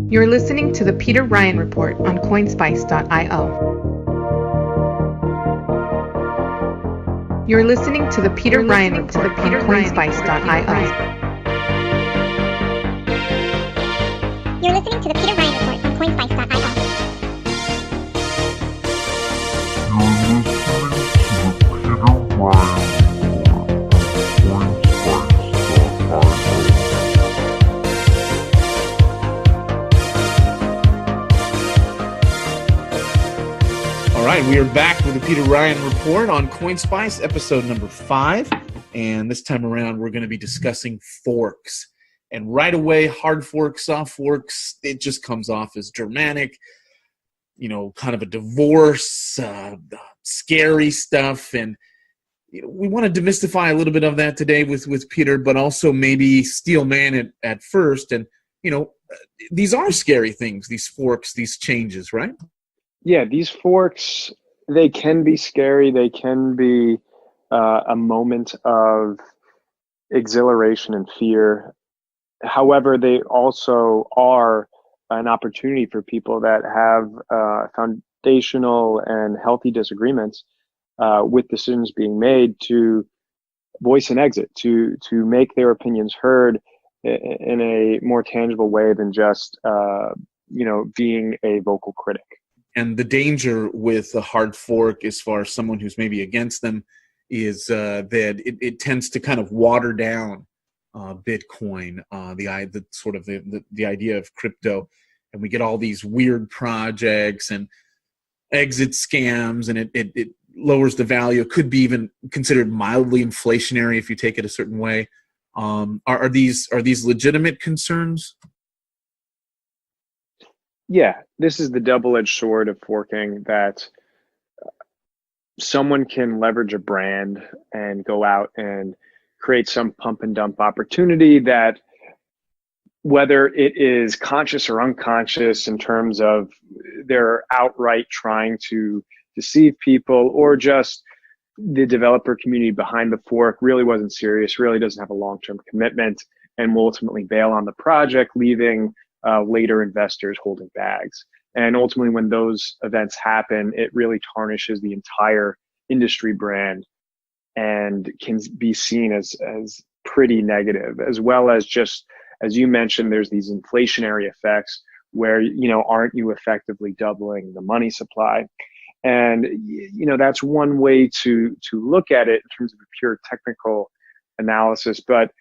You're listening to the Peter Ryan Report on CoinSpice.io. You're listening to the Peter Ryan Report on CoinSpice.io. You're listening to the Peter Ryan Report on CoinSpice.io. All right, we are back with the Peter Ryan Report on CoinSpice, episode number 5. And this time around, we're going to be discussing forks. And right away, hard forks, soft forks, it just comes off as dramatic, kind of a divorce, scary stuff. And we want to demystify a little bit of that today with Peter, but also maybe steel man it at first. And, these are scary things, these forks, these changes, right? Yeah, these forks, they can be scary. They can be a moment of exhilaration and fear. However, they also are an opportunity for people that have foundational and healthy disagreements with decisions being made to voice an exit, to make their opinions heard in a more tangible way than just being a vocal critic. And the danger with a hard fork, as far as someone who's maybe against them, is that it tends to kind of water down Bitcoin, the idea of crypto, and we get all these weird projects and exit scams, and it lowers the value. It could be even considered mildly inflationary if you take it a certain way. Are these legitimate concerns? Yeah, this is the double-edged sword of forking, that someone can leverage a brand and go out and create some pump and dump opportunity that, whether it is conscious or unconscious in terms of they're outright trying to deceive people, or just the developer community behind the fork really wasn't serious, really doesn't have a long-term commitment, and will ultimately bail on the project, leaving later investors holding bags. And ultimately, when those events happen, it really tarnishes the entire industry brand and can be seen as pretty negative, as well as, just as you mentioned, there's these inflationary effects where, aren't you effectively doubling the money supply? And, that's one way to look at it in terms of a pure technical analysis. But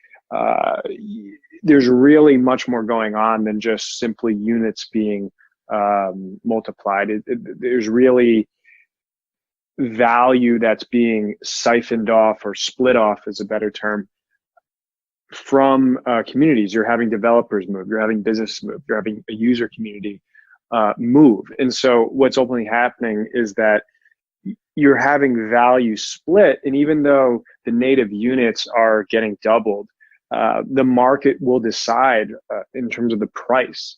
there's really much more going on than just simply units being multiplied. There's really value that's being siphoned off, or split off is a better term, from communities. You're having developers move, you're having business move, you're having a user community move. And so what's ultimately happening is that you're having value split. And even though the native units are getting doubled, the market will decide in terms of the price,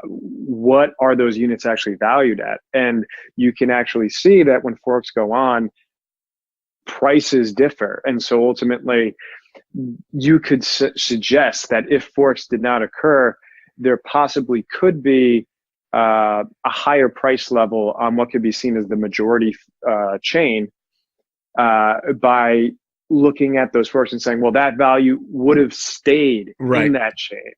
what are those units actually valued at. And you can actually see that when forks go on, prices differ. And so ultimately, you could suggest that if forks did not occur, there possibly could be a higher price level on what could be seen as the majority chain by looking at those forks and saying, well, that value would have stayed in that chain.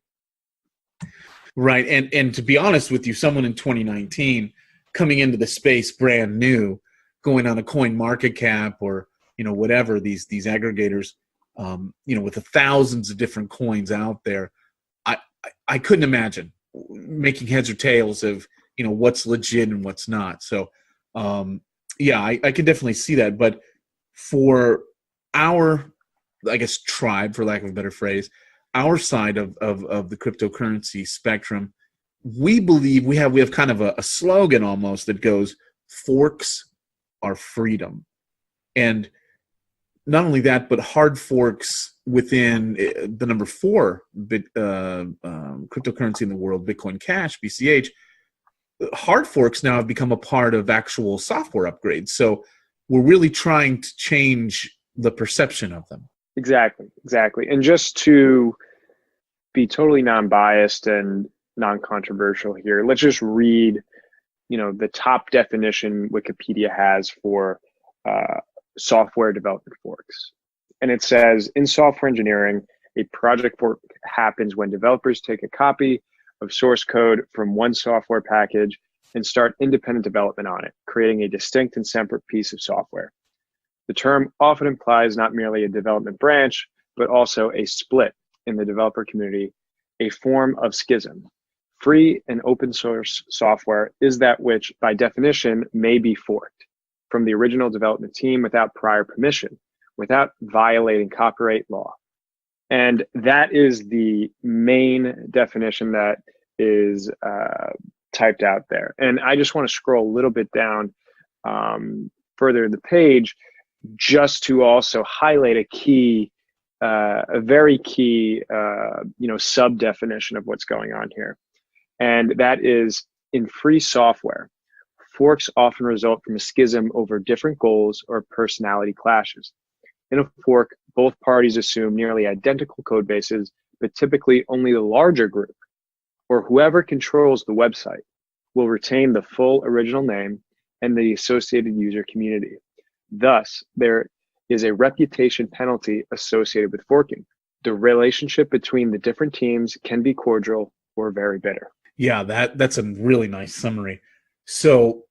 Right. And to be honest with you, someone in 2019 coming into the space brand new, going on a coin market cap or, whatever, these aggregators, with the thousands of different coins out there, I couldn't imagine making heads or tails of, what's legit and what's not. So, I could definitely see that. But for our, tribe, for lack of a better phrase, our side of the cryptocurrency spectrum, we believe we have kind of a slogan almost that goes, forks are freedom. And not only that, but hard forks within the number 4 cryptocurrency in the world, Bitcoin Cash, BCH, hard forks now have become a part of actual software upgrades. So we're really trying to change the perception of them. Exactly. And just to be totally non-biased and non-controversial here. Let's just read, the top definition Wikipedia has for software development forks. And it says, in software engineering, a project fork happens when developers take a copy of source code from one software package and start independent development on it, creating a distinct and separate piece of software. The term often implies not merely a development branch, but also a split in the developer community, a form of schism. Free and open source software is that which, by definition, may be forked from the original development team without prior permission, without violating copyright law. And that is the main definition that is typed out there. And I just want to scroll a little bit down further in the page just to also highlight a very key, sub definition of what's going on here. And that is, in free software, forks often result from a schism over different goals or personality clashes. In a fork, both parties assume nearly identical code bases, but typically only the larger group, or whoever controls the website, will retain the full original name and the associated user community. Thus, there is a reputation penalty associated with forking. The relationship between the different teams can be cordial or very bitter. Yeah, that's a really nice summary. So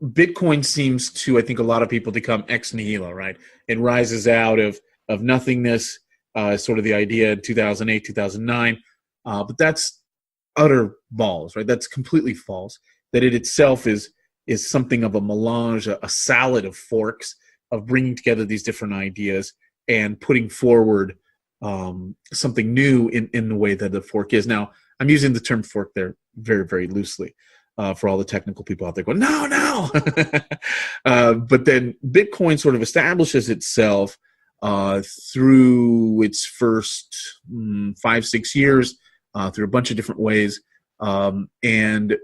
Bitcoin seems to, I think, a lot of people become ex nihilo, right? It rises out of nothingness, sort of the idea in 2008, 2009. But that's utter balls, right? That's completely false. That it itself is something of a melange, a salad of forks, of bringing together these different ideas and putting forward something new in the way that the fork is. Now, I'm using the term fork there very, very loosely for all the technical people out there going, no. But then Bitcoin sort of establishes itself through its first 5-6 years, through a bunch of different ways. And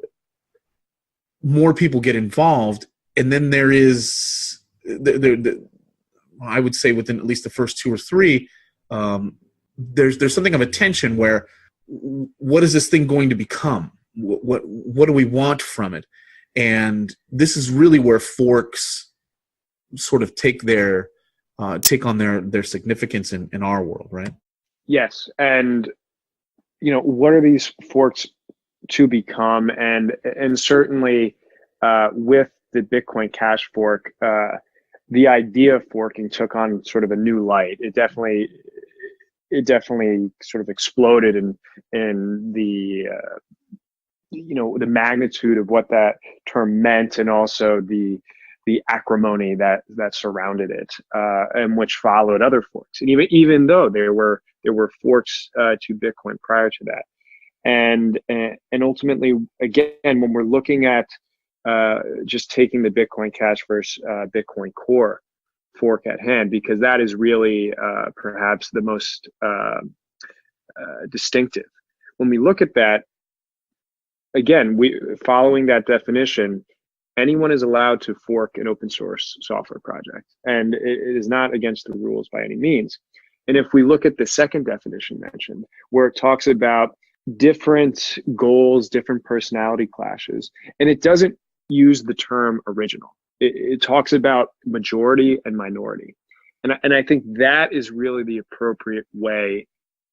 more people get involved. And then there is, I would say within at least the first 2 or 3, there's something of a tension where, what is this thing going to become? What do we want from it? And this is really where forks sort of take on their significance in our world, right? Yes, and what are these forks to become? And certainly with the Bitcoin Cash fork, the idea of forking took on sort of a new light. It definitely sort of exploded in the the magnitude of what that term meant, and also the acrimony that surrounded it, and which followed other forks. And even though there were forks to Bitcoin prior to that, and ultimately, again, when we're looking at just taking the Bitcoin Cash versus Bitcoin Core fork at hand, because that is really perhaps the most distinctive. When we look at that, again, following that definition, anyone is allowed to fork an open source software project, and it is not against the rules by any means. And if we look at the second definition mentioned, where it talks about different goals, different personality clashes, and it doesn't use the term original. It talks about majority and minority. And I think that is really the appropriate way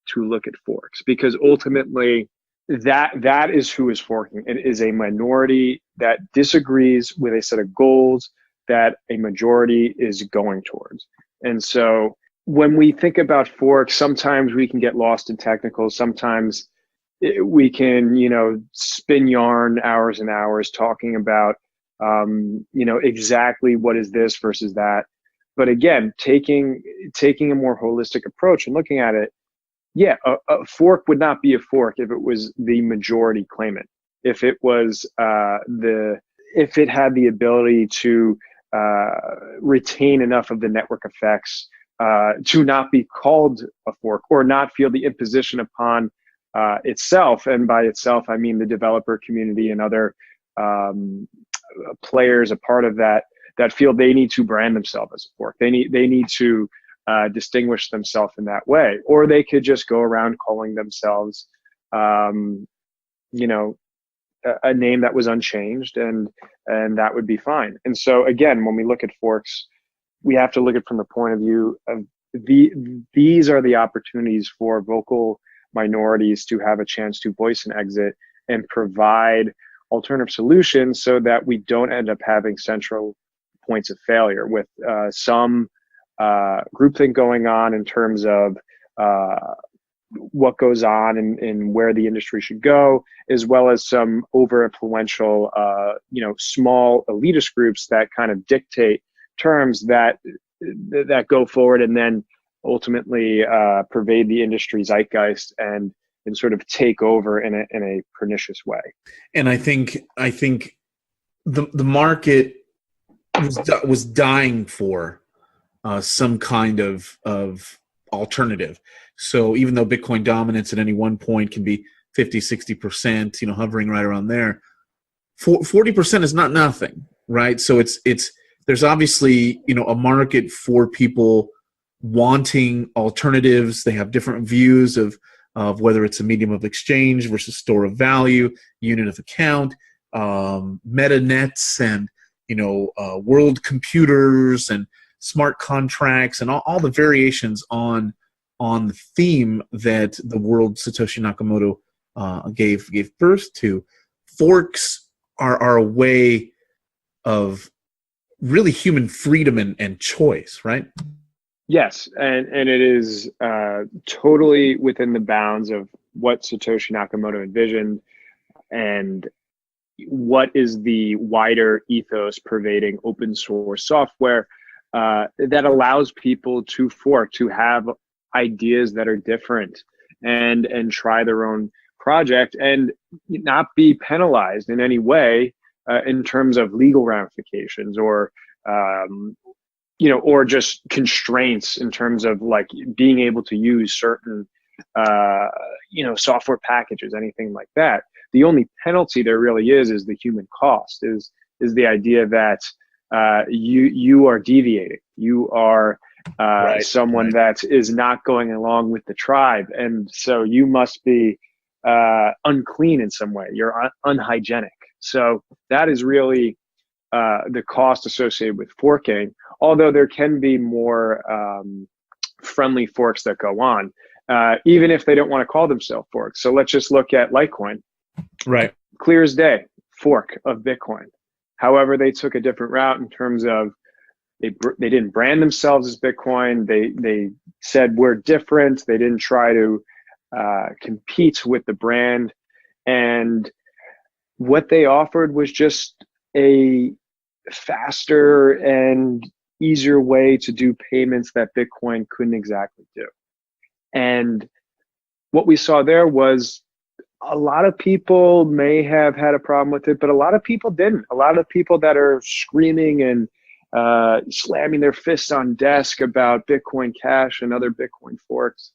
to look at forks, because ultimately that is who is forking. It is a minority that disagrees with a set of goals that a majority is going towards. And so when we think about forks, sometimes we can get lost in technicals. Sometimes we can, spin yarn hours and hours talking about, exactly what is this versus that. But again, taking a more holistic approach and looking at it, yeah, a fork would not be a fork if it was the majority claimant. If it was if it had the ability to retain enough of the network effects to not be called a fork, or not feel the imposition upon itself. And by itself, I mean the developer community and other players a part of that feel they need to brand themselves as a fork. They need to distinguish themselves in that way, or they could just go around calling themselves you know, a name that was unchanged, and that would be fine. And so again, when we look at forks, we have to look at it from the point of view of these are the opportunities for vocal minorities to have a chance to voice an exit and provide alternative solutions, so that we don't end up having central points of failure with some groupthink going on in terms of what goes on and where the industry should go, as well as some over influential, small elitist groups that kind of dictate terms that go forward and then ultimately pervade the industry zeitgeist and sort of take over in a pernicious way. And I think the market was dying for some kind of alternative. So even though Bitcoin dominance at any one point can be 50, 60%, hovering right around there, 40% is not nothing, right? So it's there's obviously, a market for people wanting alternatives. They have different views of whether it's a medium of exchange versus store of value, unit of account, meta nets, and world computers and smart contracts, and all the variations on the theme that the world Satoshi Nakamoto gave birth to. Forks are a way of really human freedom and choice, right? Yes, and it is totally within the bounds of what Satoshi Nakamoto envisioned, and what is the wider ethos pervading open source software that allows people to fork, to have ideas that are different, and try their own project and not be penalized in any way in terms of legal ramifications or or just constraints in terms of like being able to use certain software packages, anything like that. The only penalty there really is the human cost, is the idea that you are deviating. You are someone that is not going along with the tribe, and so you must be unclean in some way. You're unhygienic. So that is really the cost associated with forking, although there can be more friendly forks that go on, even if they don't want to call themselves forks. So let's just look at Litecoin. Right. Clear as day, fork of Bitcoin. However, they took a different route in terms of they didn't brand themselves as Bitcoin. They said we're different. They didn't try to compete with the brand. And what they offered was just a faster and easier way to do payments that Bitcoin couldn't exactly do. And what we saw there was a lot of people may have had a problem with it, but a lot of people didn't. A lot of people that are screaming and slamming their fists on desk about Bitcoin Cash and other Bitcoin forks,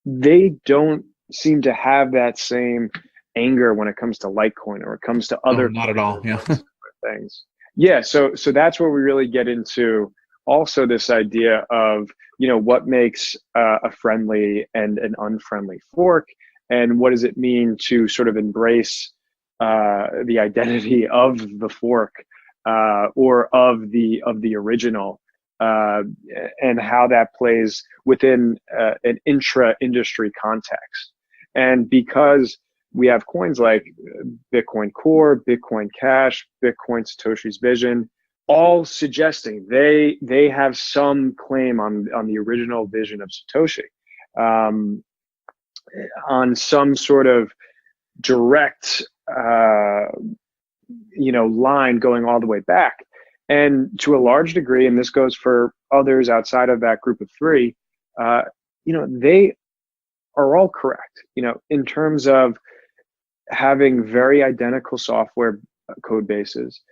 they don't seem to have that same anger when it comes to Litecoin or it comes to other not at all. Yeah. things. Yeah, so that's where we really get into also this idea of what makes a friendly and an unfriendly fork, and what does it mean to sort of embrace the identity of the fork or of the original, and how that plays within an intra-industry context. And because we have coins like Bitcoin Core, Bitcoin Cash, Bitcoin Satoshi's Vision, all suggesting they have some claim on the original vision of Satoshi, on some sort of direct line going all the way back. And to a large degree, and this goes for others outside of that group of three, they are all correct, in terms of having very identical software code bases,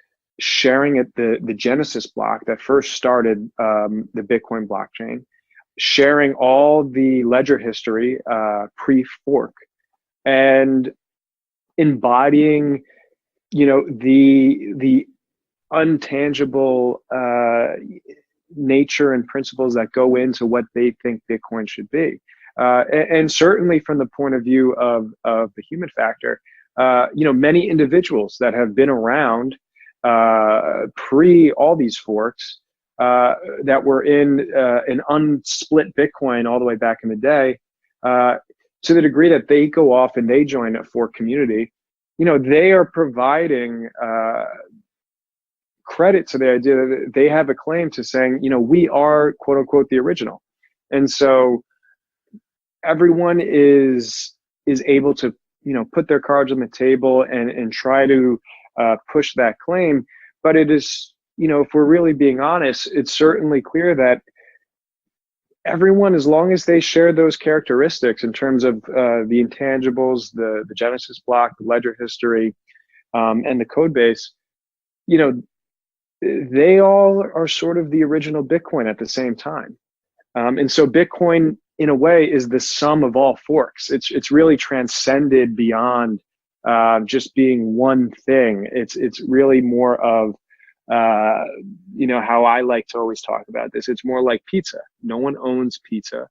sharing at the Genesis block that first started the Bitcoin blockchain, sharing all the ledger history pre-fork, and embodying, the untangible nature and principles that go into what they think Bitcoin should be. And certainly from the point of view of the human factor, many individuals that have been around pre all these forks that were in an unsplit Bitcoin all the way back in the day, to the degree that they go off and they join a fork community, they are providing credit to the idea that they have a claim to saying, we are quote unquote the original. And so everyone is able to, put their cards on the table and try to push that claim. But it is, if we're really being honest, it's certainly clear that everyone, as long as they share those characteristics in terms of the intangibles, the Genesis block, the ledger history, and the code base, they all are sort of the original Bitcoin at the same time. And so Bitcoin, in a way, is the sum of all forks. It's really transcended beyond just being one thing. It's really more of, how I like to always talk about this. It's more like pizza. No one owns pizza.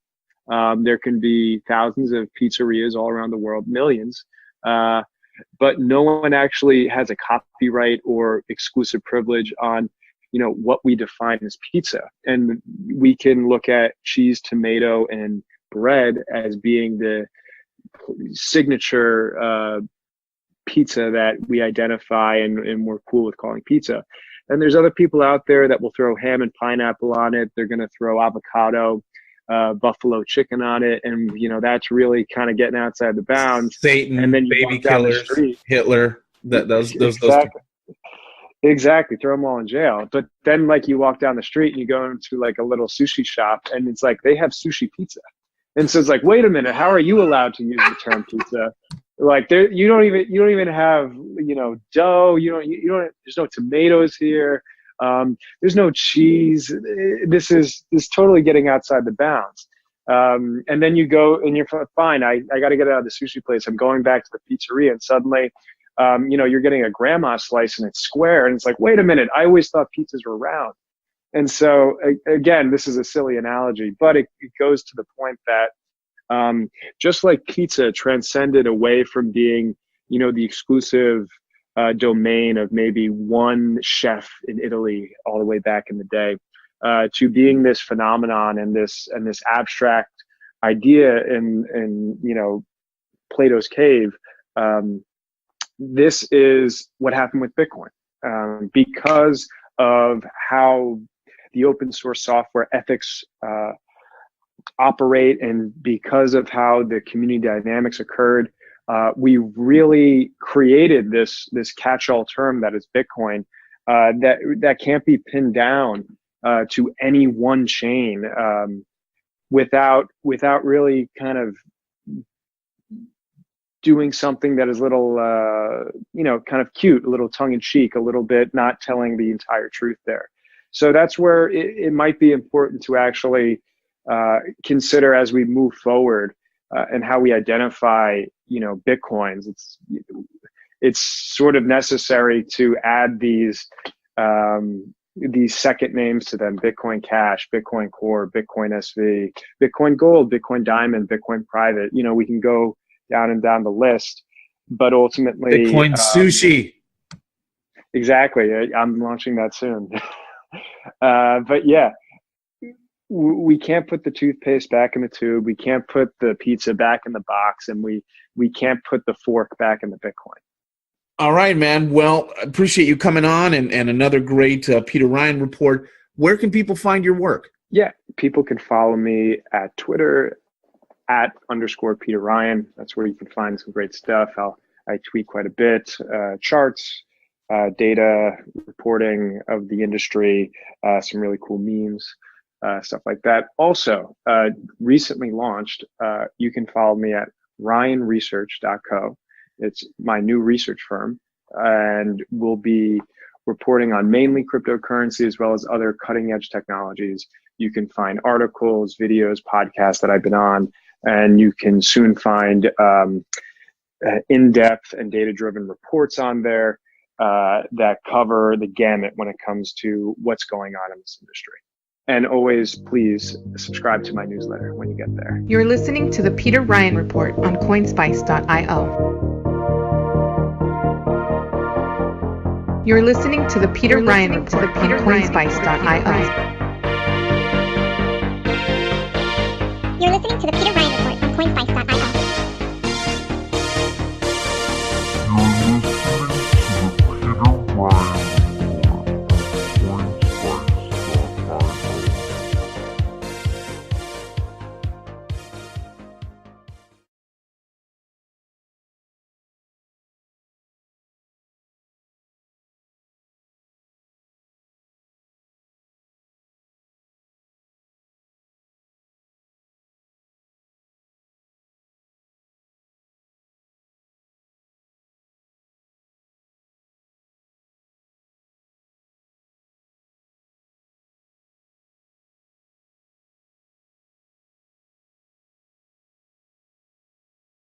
There can be thousands of pizzerias all around the world, millions, but no one actually has a copyright or exclusive privilege on, what we define as pizza. And we can look at cheese, tomato, and bread as being the signature pizza that we identify and we're cool with calling pizza. And there's other people out there that will throw ham and pineapple on it. They're going to throw avocado, buffalo chicken on it. And, that's really kind of getting outside the bounds. Satan, and then you baby walk down the killers, street. Hitler, those Exactly. Throw them all in jail. But then you walk down the street and you go into a little sushi shop and it's they have sushi pizza. And so it's wait a minute, how are you allowed to use the term pizza? You don't even have, dough. You don't, there's no tomatoes here. There's no cheese. This is totally getting outside the bounds. And then you go and you're fine. I got to get out of the sushi place. I'm going back to the pizzeria, and suddenly, you're getting a grandma slice and it's square. And it's wait a minute, I always thought pizzas were round. And so again, this is a silly analogy, but it goes to the point that just like pizza transcended away from being, the exclusive domain of maybe one chef in Italy all the way back in the day, to being this phenomenon and this abstract idea in Plato's cave. This is what happened with Bitcoin, because of how the open source software ethics operate, and because of how the community dynamics occurred, we really created this catch-all term that is Bitcoin, that can't be pinned down to any one chain, without really kind of doing something that is a little, kind of cute, a little tongue-in-cheek, a little bit not telling the entire truth there. So that's where it might be important to actually consider as we move forward, and how we identify, Bitcoins. It's sort of necessary to add these second names to them: Bitcoin Cash, Bitcoin Core, Bitcoin SV, Bitcoin Gold, Bitcoin Diamond, Bitcoin Private. We can go down and down the list, but ultimately Bitcoin sushi. Exactly. I'm launching that soon. But yeah, we can't put the toothpaste back in the tube. We can't put the pizza back in the box, and we can't put the fork back in the Bitcoin. All right, man. Well, I appreciate you coming on, and another great Peter Ryan report. Where can people find your work? Yeah, people can follow me at Twitter @_Peter Ryan. That's where you can find some great stuff. I tweet quite a bit, charts, data, reporting of the industry, some really cool memes, stuff like that. Also, recently launched, you can follow me at ryanresearch.co. It's my new research firm, and we'll be reporting on mainly cryptocurrency as well as other cutting edge technologies. You can find articles, videos, podcasts that I've been on, and you can soon find in-depth and data-driven reports on there that cover the gamut when it comes to what's going on in this industry. And always please subscribe to my newsletter when you get there. You're listening to the Peter Ryan Report on CoinSpice.io. You're listening to the Peter Ryan Report on CoinSpice.io. You're listening to the Peter Ryan Report on CoinSpice.io.